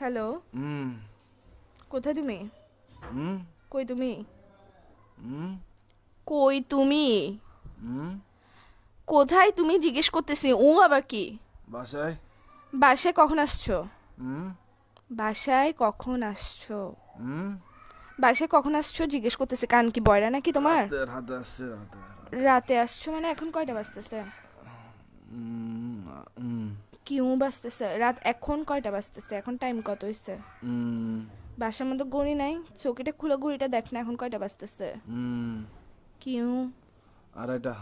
Hello, হুম কোথায় তুমি? হুম কই তুমি? হুম কই তুমি? হুম কোথায় তুমি জিজ্ঞেস করতেছি। আবার কি? বাসায়। বাসায় কখন আসছো? হুম বাসায় কখন আসছো? হুম বাসায় কখন আসছো জিজ্ঞেস করতেছি। কান কি বয়রা নাকি তোমার? রাতে রাতে আসছে রাতে রাতে। রাতে আসছো মানে এখন কয়টা বাজতেছে? হুম হুম কি বাজতেছে? রাত এখন কয়টা বাজতেছে? এখন টাইম কত হইছে? হুম বাসার মধ্যে ঘড়ি নাই? চৌকিটা খুলে ঘড়িটা দেখ না, এখন কয়টা বাজতেছে? হুম কি আড়াইটা।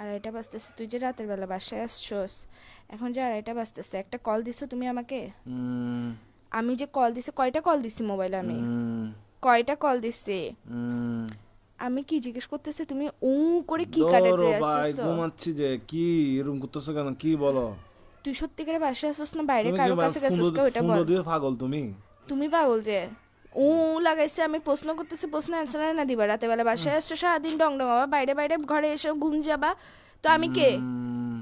আড়াইটা বাজতেছে? তুই যে রাতের বেলা বাসায় আসছোস, এখন যে আড়াইটা বাজতেছে, একটা কল দিছো তুমি আমাকে? হুম আমি যে কল দিছি, কয়টা কল দিছি মোবাইলে আমি? হুম কয়টা কল দিছি? হুম আমি কি জিজ্ঞেস করতেছি, তুমি করে কি কাটাতে ধরো ভাই, যাচ্ছিস? ঘুমাচ্ছি যে। কি এরকম করতেছো কেন? কি বলো? তুই সত্যিকারে বাসায় আসছিস না বাইরে তুমি কি কারো কাছে গেছিস? কে ওইটা ফুndo বল। দিয়ে পাগল তুমি? তুমি পাগল যে লাগাইছে, আমি প্রশ্ন করতেছি, প্রশ্ন অ্যান্সার না দিবা? রাতে বেলা বাসায় আসছো, সারাদিন ডং ডং আবার বাইরে বাইরে ঘরে এসে ঘুম যাবা, তো আমি কে? হুম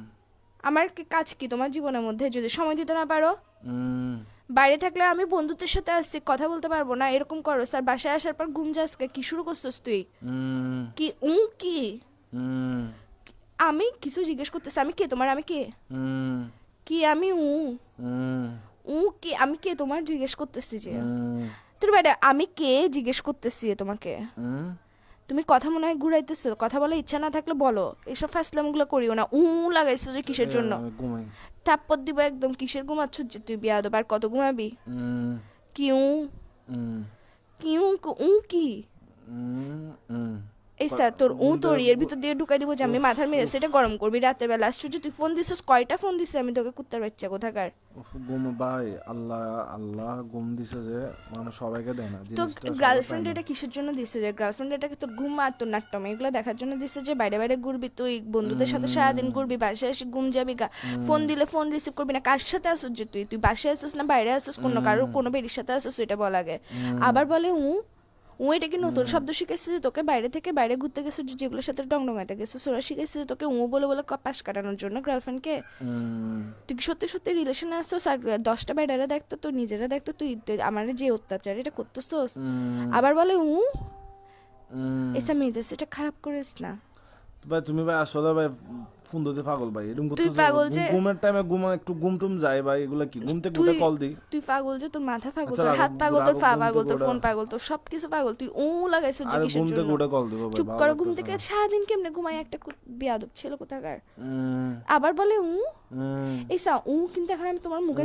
আমার কাজ কি তোমার জীবনের মধ্যে যদি সময় দিতে না পারো? হুম বাইরে থাকলে আমি বন্ধুদের সাথে আসছি, কথা বলতে পারবো না এরকম করো স্যার? বাসায় আসার পর ঘুম যাস কি শুরু করছিস তুই? হুম কি কি? হুম আমি কিছু জিজ্ঞেস করতেছি, আমি কে তোমার? আমি কে? হুম কি আমি হুম কি? আমি কে তোমার জিজ্ঞেস করতেছি যে? হুম তোর বাইরে আমি কে জিজ্ঞেস করতেছি তোমাকে? হুম তুমি কথা মনে হয় ঘুরাইতেছো, কথা বলার ইচ্ছা না থাকলে বলো, এসব ফাসলামগুলো করিও না। লাগাইছো যে কিসের জন্য? আমি ঘুমাই। থাপ্পড় দিব একদম। কিসের ঘুমাচ্ছ যে তুই? বিয়াদব, আর কত ঘুমাবি? হুম কি হুম কি কি? হুম হুম এই স্যার তোর ঘুমতে তোর এর ভিতর দিয়ে ঢুকাই দিব যে আমি উফ মাথার মেরে উফ সেটা গরম করবি রাতের বেলা। আশ্চর্য, তুই ফোন দিছিস? কয়টা ফোন দিছিস আমি তোকে, কুত্তার বাচ্চা কোথাকার? উফ, ঘুম ভাই, আল্লাহ আল্লাহ ঘুম দিছে যে, মানুষ সবাইকে দেয় না তো জিনিসটা, সবার পায় গার্লফ্রেন্ড না। এটা কিসের জন্য দিছে? যে গার্লফ্রেন্ড এটাকে তোর ঘুম আর তোর নাট্যম এগুলো দেখার জন্য দিছে যে বাইরে বাইরে ঘুরবি তুই, বন্ধুদের সাথে সারাদিন ঘুরবি, বাসায় এসে ঘুম যাবি গা, ফোন দিলে ফোন রিসিভ করবি না। কার সাথে আসুস যে তুই? তুই বাসায় আসুস না বাইরে আসুস? কোনো কারো কোনো বেরির সাথে আসুস? এটা বল আগে। আবার বলে এটা কি নতুন শব্দ শিখেছিস যে তোকে? বাইরে থেকে বাইরে ঘুরতে গেছিস যে, যেগুলোর সাথে ডংডঙাইতে গেছিস ওরা শিখেছিস যে তোকে বলে বলে পাশ কাটানোর জন্য গার্লফ্রেন্ডকে? তুই কি সত্যি সত্যি রিলেশনে আসছিস? আর 10টা বেডারে দেখতো, তুই নিজেরা দেখতো, তুই আমার যে অত্যাচার এটা করতেছস। আবার বলে এসা মেজাজ এটা খারাপ করিস না। ভাই তুমি ভাই আসলে ভাই ফুন্দতে পাগল ভাই, এরকম তুই করতেছো। পাগল যে ঘুমের টাইমে একটু ঘুম টুম যায় ভাই, এগুলা কি? ঘুম থেকে তুই উঠে কল দিই। তুই পাগল যে, তোর মাথা পাগল, আচ্ছা তোর রাখো হাত পাগল, তোর রাখো, পা ঘুম পাগল, থেকে তোর ওঠা। ফোন পাগল, তোর সব কিছু পাগল। তুই লাগাইছ যে আরে কিসের ঘুম থেকে জন্য? উঠে কল দিব ভাই, চুপ ভালো করো, ঘুম লাগতেছে থেকে না। সারাদিন কেমনে ঘুমাই একটা বিয়াদব ছেলে কোথাকার। হুম আবার বলে হুম এই কিন্তু এখন আমি তোমার মুখের